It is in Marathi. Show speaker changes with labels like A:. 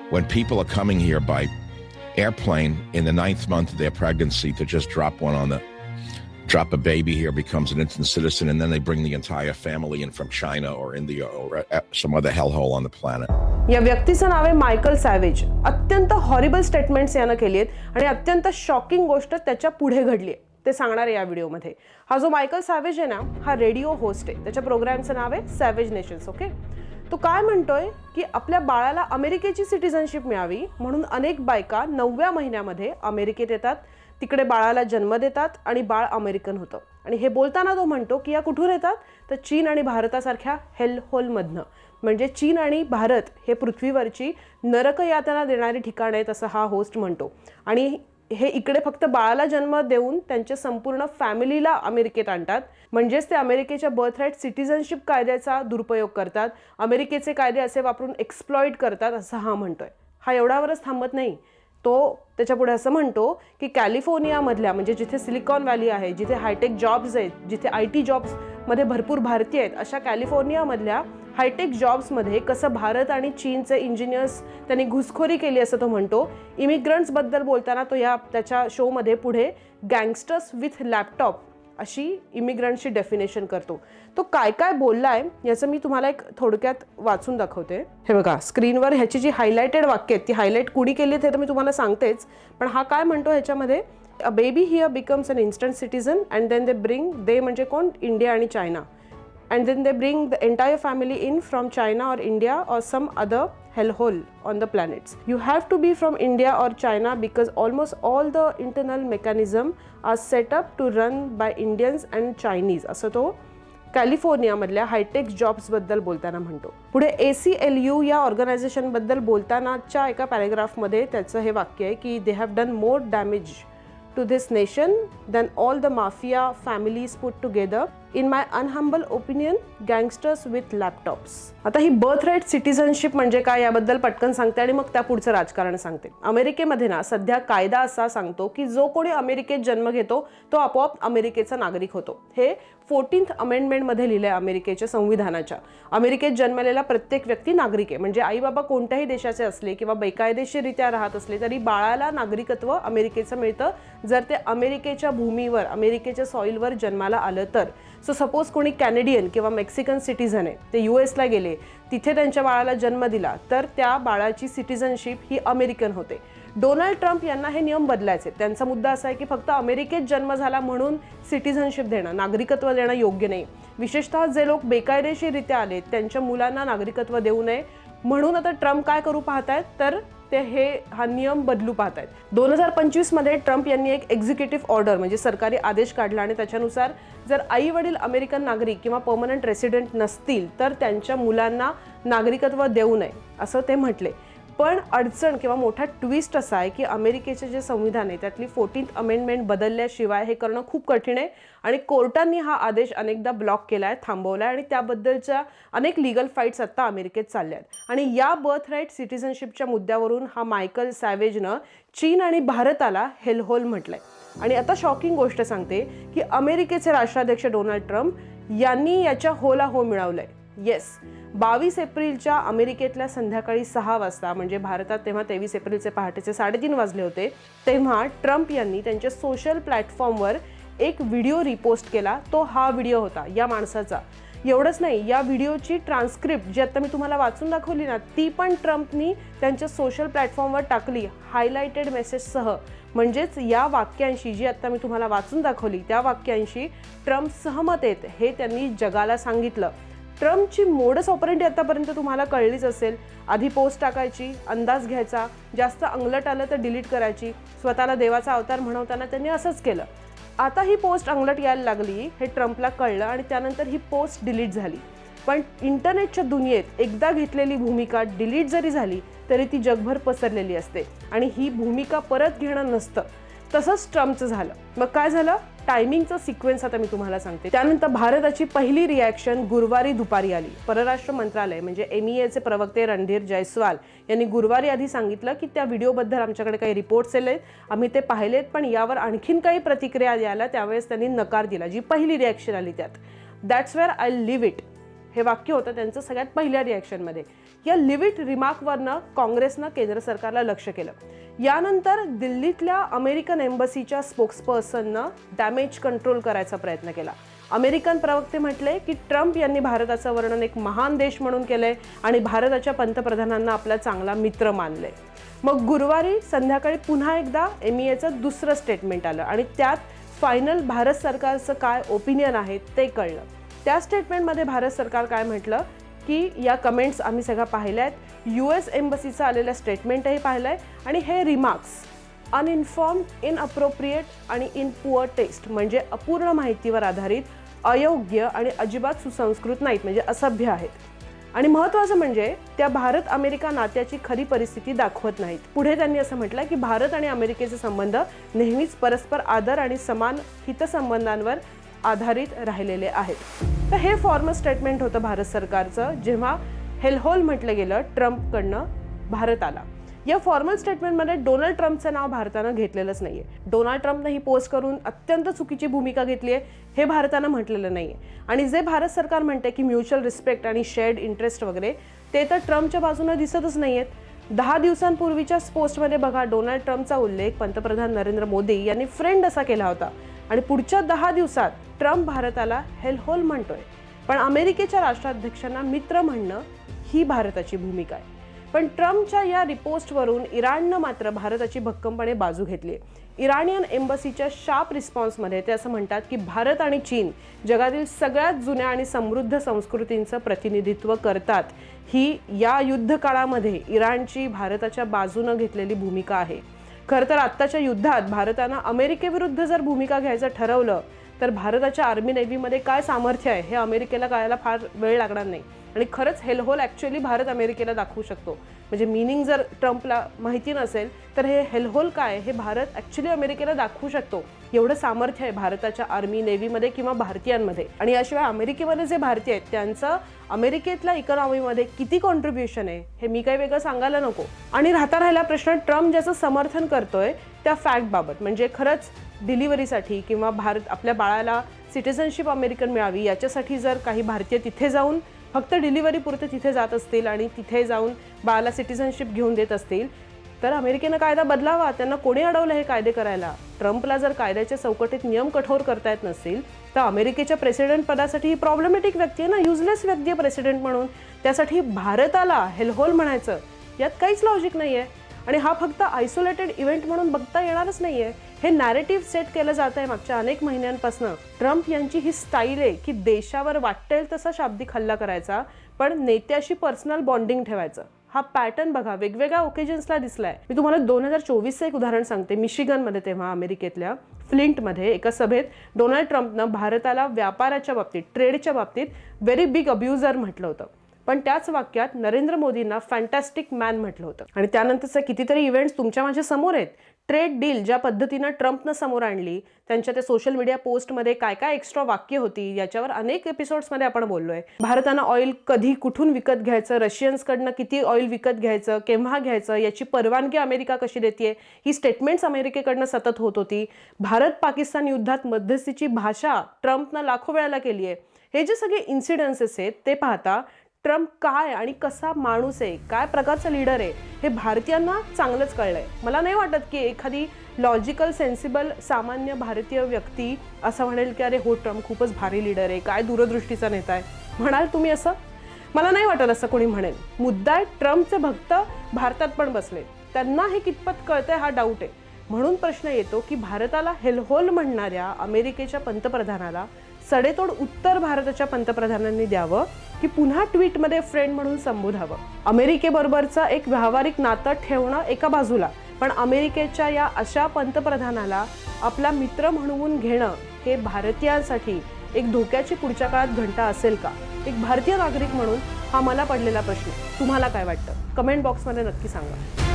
A: when people are coming here by airplane in the 9th month of their pregnancy to just drop a baby here, becomes an instant citizen, and then they bring the entire family in from China or India or some other hellhole on the planet.
B: या व्यक्तीचं नाव आहे मायकल सॅवेज. अत्यंत हॉरिबल स्टेटमेंट्स यानं केली आहेत आणि अत्यंत शॉकिंग गोष्ट त्याच्या पुढे घडली आहे ते सांगणार आहे या व्हिडिओमध्ये. हा जो मायकल सॅवेज आहे ना, हा रेडिओ होस्ट आहे. त्याच्या प्रोग्रामचं नाव आहे सॅवेज नेशन्स. ओके, तो काय म्हणतोय की आपल्या बाळाला अमेरिकेची सिटिझनशिप मिळावी म्हणून अनेक बायका 9व्या महिन्यामध्ये अमेरिकेत येतात, तिकडे बाळाला जन्म देतात आणि बाळ अमेरिकन होतं. आणि हे बोलताना तो म्हणतो की या कुठून येतात, तर चीन आणि भारतासारख्या हेल होलमधनं. म्हणजे चीन आणि भारत हे पृथ्वीवरची नरकयातना देणारी ठिकाण आहेत असं हा होस्ट म्हणतो. आणि हे इकडे फक्त बाळाला जन्म देऊन त्यांच्या संपूर्ण फॅमिलीला अमेरिकेत आणतात. म्हणजेच ते अमेरिकेच्या बर्थ राईट सिटिझनशिप कायद्याचा दुरुपयोग करतात, अमेरिकेचे कायदे असे वापरून एक्सप्लॉइट करतात असं हा म्हणतोय. हा एवढ्यावरच थांबत नाही. तो त्याच्यापुढे असं म्हणतो की कॅलिफोर्नियामधल्या, म्हणजे जिथे सिलिकॉन व्हॅली आहे, जिथे हायटेक जॉब्स आहेत, जिथे IT जॉब्समध्ये भरपूर भारतीय आहेत, अशा कॅलिफोर्नियामधल्या हायटेक जॉब्समध्ये कसं भारत आणि चीनचे इंजिनियर्स त्यांनी घुसखोरी केली असं तो म्हणतो. इमिग्रंट्सबद्दल बोलताना तो त्याच्या शोमध्ये पुढे गँगस्टर्स विथ लॅपटॉप अशी इमिग्रंट्सची डेफिनेशन करतो. तो काय काय बोलला आहे याचं मी तुम्हाला एक थोडक्यात वाचून दाखवते. हे बघा स्क्रीनवर ह्याची जी हायलाइटेड वाक्य आहेत ती हायलाइट कुणी केली हे तर मी तुम्हाला सांगतेच, पण हा काय म्हणतो ह्याच्यामध्ये, a baby here becomes an instant citizen and then they म्हणजे कोण, इंडिया आणि China, and then they bring the entire family in from China or India or some other hellhole on the planets. You have to be from India or China because almost all the internal mechanism are set up to run by Indians and Chinese. असं तो कॅलिफोर्नियामधल्या हायटेक जॉब्सबद्दल बोलताना म्हणतो. पुढे ACLU या ऑर्गनायझेशनबद्दल बोलतानाच्या एका पॅरेग्राफमध्ये त्याचं हे वाक्य आहे की they have done more damage to this nation than all the mafia families put together. In my unhumble opinion, gangsters with laptops. आता ही बर्थ राईट सिटिझनशिप म्हणजे काय याबद्दल पटकन सांगते आणि मग त्या पुढचं राजकारण सांगते. अमेरिकेमध्ये ना सध्या कायदा असा सांगतो की जो कोणी अमेरिकेत जन्म घेतो तो आपोआप अमेरिकेचा नागरिक होतो. हे 14th अमेंडमेंटमध्ये लिहिलंय अमेरिकेच्या संविधानाच्या. अमेरिकेत जन्मलेला प्रत्येक व्यक्ती नागरिक आहे. म्हणजे आई बाबा कोणत्याही देशाचे असले किंवा बेकायदेशीररित्या राहत असले तरी बाळाला नागरिकत्व अमेरिकेचं मिळतं जर ते अमेरिकेच्या भूमीवर, अमेरिकेच्या सॉइलवर जन्माला आलं तर. सो सपोज कोणी कॅनेडियन किंवा मेक्सिकन सिटिझन आहे, ते US ला गेले, तिथे त्यांच्या बाळाला जन्म दिला तर त्या बाळाची सिटिझनशिप ही अमेरिकन होते. डोनाल्ड ट्रम्प यांना हे नियम बदलायचे. त्यांचा मुद्दा असा आहे की फक्त अमेरिकेत जन्म झाला म्हणून सिटिझनशिप देणं, नागरिकत्व देणं योग्य नाही. विशेषतः जे लोक बेकायदेशीररित्या आले त्यांच्या मुलांना नागरिकत्व देऊ नये म्हणून आता ट्रम्प काय करू पाहतायत तर ते हा नियम बदलू पाहतायत. 2025 मध्ये ट्रम्प यांनी एक एक्झिक्युटिव्ह ऑर्डर म्हणजे सरकारी आदेश काढला आणि त्याच्यानुसार जर आई वडील अमेरिकन नागरिक किंवा पर्मनंट रेसिडेंट नसतील तर त्यांच्या मुलांना नागरिकत्व देऊ नये असं ते म्हटले. पण अडचण किंवा मोठा ट्विस्ट असा आहे की अमेरिकेचे जे संविधान आहे त्यातली 14th अमेंडमेंट बदलल्याशिवाय हे करणं खूप कठीण आहे आणि कोर्टांनी हा आदेश अनेकदा ब्लॉक केला आहे, थांबवला आहे आणि त्याबद्दलच्या अनेक लीगल फाईट्स आत्ता अमेरिकेत चालल्या आहेत. आणि या बर्थ राईट सिटिझनशिपच्या मुद्द्यावरून हा मायकल सॅवेजनं चीन आणि भारताला हेलहोल म्हटलंय. आणि आता शॉकिंग गोष्ट सांगते की अमेरिकेचे राष्ट्राध्यक्ष डोनाल्ड ट्रम्प यांनी याच्या होला हो मिळवलंय. येस, 22 एप्रिलच्या अमेरिकेतल्या संध्याकाळी 6 वाजता म्हणजे भारतात तेव्हा 23 एप्रिलचे पहाटेचे 3:30 वाजले होते, तेव्हा ट्रम्प यांनी त्यांच्या सोशल प्लॅटफॉर्मवर एक व्हिडिओ रिपोस्ट केला. तो हा व्हिडिओ होता या माणसाचा. एवढंच नाही, या व्हिडिओची ट्रान्स्क्रिप्ट जी आता मी तुम्हाला वाचून दाखवली ना ती पण ट्रम्पनी त्यांच्या सोशल प्लॅटफॉर्मवर टाकली हायलाइटेड मेसेजसह. म्हणजेच या वाक्यांशी जी आता मी तुम्हाला वाचून दाखवली त्या वाक्यांशी ट्रम्प सहमत आहेत हे त्यांनी जगाला सांगितलं. ट्रम्पची मोडस ऑपरेंडी आतापर्यंत तुम्हाला कळलीच असेल. आधी पोस्ट टाकायची, अंदाज घ्यायचा, जास्त अंगलट आलं तर डिलीट करायची. स्वतःला देवाचा अवतार म्हणवताना त्यांनी असंच केलं. आता ही पोस्ट अंगलट यायला लागली हे ट्रम्पला कळलं आणि त्यानंतर ही पोस्ट डिलीट झाली. पण इंटरनेटच्या दुनियेत एकदा घेतलेली भूमिका डिलीट जरी झाली तरी ती जगभर पसरलेली असते आणि ही भूमिका परत घेणं नसतं. तसंच ट्रम्पचं झालं. मग काय झालं, टायमिंगचा सिक्वेन्स आता मी तुम्हाला सांगते. त्यानंतर भारताची पहिली रिॲक्शन गुरुवारी दुपारी आली. परराष्ट्र मंत्रालय म्हणजे MEAचे प्रवक्ते रणधीर जयस्वाल यांनी गुरुवारी आधी सांगितलं की त्या व्हिडिओबद्दल आमच्याकडे काही रिपोर्ट्स आलेत, आम्ही ते पाहिलेत, पण यावर आणखीन काही प्रतिक्रिया द्यायला त्यावेळेस त्यांनी नकार दिला. जी पहिली रिॲक्शन आली त्यात that's where I live it हे वाक्य होतं त्यांचं सगळ्यात पहिल्या रिॲक्शनमध्ये. या लिव्ह इट रिमार्कवरनं काँग्रेसनं केंद्र सरकारला लक्ष केलं. यानंतर दिल्लीतल्या अमेरिकन एम्बसीच्या स्पोक्सपर्सननं डॅमेज कंट्रोल करायचा प्रयत्न केला. अमेरिकन प्रवक्ते म्हटले की ट्रम्प यांनी भारताचं वर्णन एक महान देश म्हणून केलंय आणि भारताच्या पंतप्रधानांना आपला चांगला मित्र मानलंय. मग गुरुवारी संध्याकाळी पुन्हा एकदा MEAचं दुसरं स्टेटमेंट आलं आणि त्यात फायनल भारत सरकारचं काय ओपिनियन आहे ते कळलं. त्या स्टेटमेंटमध्ये भारत सरकार काय म्हटलं की या कमेंट्स आम्ही सगळ्या पाहिल्या आहेत, US एम्बसीचं आलेलं स्टेटमेंटही पाहिलं आहे आणि हे रिमार्क्स अनइन्फॉर्म्ड, इनअप्रोप्रिएट आणि इन पुअर टेस्ट म्हणजे अपूर्ण माहितीवर आधारित, अयोग्य आणि अजिबात सुसंस्कृत नाहीत म्हणजे असभ्य आहेत. आणि महत्त्वाचं म्हणजे त्या भारत अमेरिका नात्याची खरी परिस्थिती दाखवत नाहीत. पुढे त्यांनी असं म्हटलं की भारत आणि अमेरिकेचे संबंध नेहमीच परस्पर आदर आणि समान हितसंबंधांवर आधारित राहिलेले आहेत. तर हे फॉर्मल स्टेटमेंट होतं भारत सरकारचं जेव्हा हेलहोल म्हटलं गेलं ट्रम्पकडनं भारताला. या फॉर्मल स्टेटमेंटमध्ये डोनाल्ड ट्रम्पचं नाव भारतानं घेतलेलंच नाहीये. डोनाल्ड ट्रम्पनं ही पोस्ट करून अत्यंत चुकीची भूमिका घेतली आहे हे भारतानं म्हटलेलं नाहीये. आणि जे भारत सरकार म्हणते की म्युच्युअल रिस्पेक्ट आणि शेअर्ड इंटरेस्ट वगैरे ते तर ट्रम्पच्या बाजूनं दिसतच नाहीयेत. 10 दिवसांपूर्वीच्या पोस्टमध्ये बघा डोनाल्ड ट्रम्पचा उल्लेख पंतप्रधान नरेंद्र मोदी यांनी फ्रेंड असा केला होता आणि पुढच्या 10 दिवसात ट्रम्प भारताला हेलहोल म्हणतोय. पण अमेरिकेच्या राष्ट्राध्यक्षांना मित्र म्हणणं ही भारताची भूमिका आहे. पण ट्रम्पच्या या रिपोस्टवरून इराणनं मात्र भारताची भक्कमपणे बाजू घेतली आहे. इराणियन एम्बसीच्या शार्प रिस्पॉन्समध्ये ते असं म्हणतात की भारत आणि चीन जगातील सगळ्यात जुन्या आणि समृद्ध संस्कृतींचं प्रतिनिधित्व करतात. ही या युद्धकाळामध्ये इराणची भारताच्या बाजूनं घेतलेली भूमिका आहे. खरं तर आत्ताच्या युद्धात भारतानं अमेरिकेविरुद्ध जर भूमिका घ्यायचं ठरवलं तर भारताच्या आर्मी नेव्हीमध्ये काय सामर्थ्य आहे हे अमेरिकेला कळायला फार वेळ लागणार नाही. आणि खरंच हेलहोल ॲक्च्युअली भारत अमेरिकेला दाखवू शकतो. म्हणजे मिनिंग जर ट्रम्पला माहिती नसेल तर हे हेलहोल काय हे भारत ॲक्च्युअली अमेरिकेला दाखवू शकतो. एवढं सामर्थ्य आहे भारताच्या आर्मी नेव्हीमध्ये किंवा भारतीयांमध्ये. आणि याशिवाय अमेरिकेमध्ये जे भारतीय आहेत त्यांचं अमेरिकेतल्या इकॉनॉमीमध्ये किती कॉन्ट्रीब्युशन आहे हे मी काही वेगळं सांगायला नको. आणि राहिला प्रश्न ट्रम्प ज्याचं समर्थन करतोय त्या फॅक्टबाबत. म्हणजे खरंच डिलिव्हरीसाठी किंवा भारत आपल्या बाळाला सिटिझनशिप अमेरिकन मिळावी याच्यासाठी जर काही भारतीय तिथे जाऊन फक्त डिलिव्हरीपुरते तिथे जात असतील आणि तिथे जाऊन बाळाला सिटिझनशिप घेऊन देत असतील तर अमेरिकेनं कायदा बदलावा. त्यांना कोणी अडवलं हे कायदे करायला? ट्रम्पला जर कायद्याच्या चौकटीत नियम कठोर करता येत नसतील तर अमेरिकेच्या प्रेसिडेंट पदासाठी ही प्रॉब्लेमॅटिक व्यक्ती आहे ना, युजलेस व्यक्ती आहे प्रेसिडेंट म्हणून. त्यासाठी भारताला हेलहोल म्हणायचं यात काहीच लॉजिक नाही आहे. आणि हा फक्त आयसोलेटेड इव्हेंट म्हणून बघता येणारच नाही आहे. हे नॅरेटिव्ह सेट केलं जात आहे मागच्या अनेक महिन्यांपासून. ट्रम्प यांची ही स्टाईल आहे की देशावर वाटेल तसा शाब्दिक हल्ला करायचा पण नेत्याशी पर्सनल बॉन्डिंग ठेवायचं. हा पॅटर्न बघा वेगवेगळ्या ओकेजन्सला दिसलाय. मी तुम्हाला 2024चं एक उदाहरण सांगते. मिशिगनमध्ये तेव्हा अमेरिकेतल्या फ्लिंटमध्ये एका सभेत डोनाल्ड ट्रम्पनं भारताला व्यापाराच्या बाबतीत ट्रेडच्या बाबतीत व्हेरी बिग अब्युजर म्हटलं होतं. पण त्याच वाक्यात नरेंद्र मोदींना फॅन्टॅस्टिक मॅन म्हटलं होतं. आणि त्यानंतरचे कितीतरी इव्हेंट्स तुमच्या माझ्या समोर आहेत. ट्रेड डील ज्या पद्धतीनं ट्रम्पनं समोर आणली त्यांच्या त्या सोशल मीडिया पोस्टमध्ये काय काय एक्स्ट्रा वाक्य होती याच्यावर अनेक एपिसोड्समध्ये आपण बोललोय. भारतानं ऑइल कधी कुठून विकत घ्यायचं, रशियन्सकडनं किती ऑइल विकत घ्यायचं, केव्हा घ्यायचं याची परवानगी अमेरिका कशी देते ही स्टेटमेंट्स अमेरिकेकडनं सतत होत होती. भारत पाकिस्तान युद्धात मध्यस्थीची भाषा ट्रम्पनं लाखो वेळाला केली आहे. हे जे सगळे इन्सिडेन्सेस आहेत ते पाहता ट्रम्प काय आणि कसा माणूस आहे, काय प्रकारचा लीडर आहे हे भारतीयांना चांगलंच कळलंय. मला नाही वाटत की एखादी लॉजिकल सेन्सिबल सामान्य भारतीय व्यक्ती असं म्हणेल की अरे हो ट्रम्प खूपच भारी लीडर आहे, काय दूरदृष्टीचा नेता आहे. म्हणाल तुम्ही असं? मला नाही वाटत असं कोणी म्हणेल. मुद्दा आहे ट्रम्पचे भक्त भारतात पण बसले. त्यांना हे कितपत कळतंय हा डाऊट आहे. म्हणून प्रश्न येतो की भारताला हेलहोल म्हणणाऱ्या अमेरिकेच्या पंतप्रधानाला सडेतोड उत्तर भारताच्या पंतप्रधानांनी द्यावं की पुन्हा ट्विटमध्ये फ्रेंड म्हणून संबोधावं. अमेरिकेबरोबरचं एक व्यावहारिक नातं ठेवणं एका बाजूला पण अमेरिकेच्या या अशा पंतप्रधानाला आपला मित्र म्हणून घेणं हे भारतीयांसाठी एक धोक्याची पुढच्या काळात घंटा असेल का? एक भारतीय नागरिक म्हणून हा मला पडलेला प्रश्न. तुम्हाला काय वाटतं? कमेंट बॉक्समध्ये नक्की सांगा.